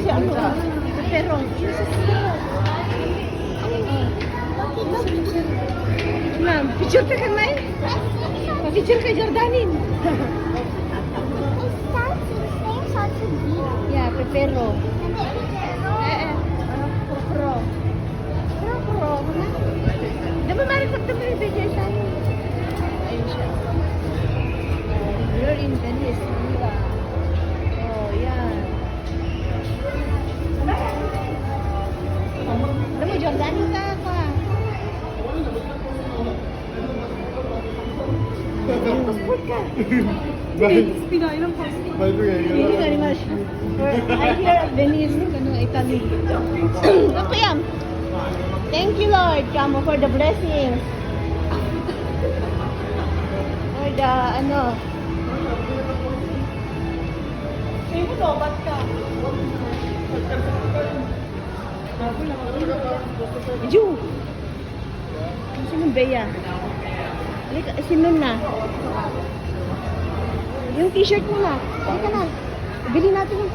siya, ano, pero, ma'am, picture ka kamay? Pa-picture kay Jordanin. Yeah, pero. Pro. Diba marikot na may video siya? Ayun siya. Girl in Venice. Diba? Oh, yan. Alam mo, Jordanin ka ka. Passport ka. Pinain ang passport. Hindi very much. I hear of Venice, Italy. Ako yan. Thank you, Lord, Kamo, for the blessings. For the, ano. Sa'yo mo, lobat ka. Ju! Sinong Bea? Halika, sinun na. Yung t-shirt mo na. Halika na. Bili natin yung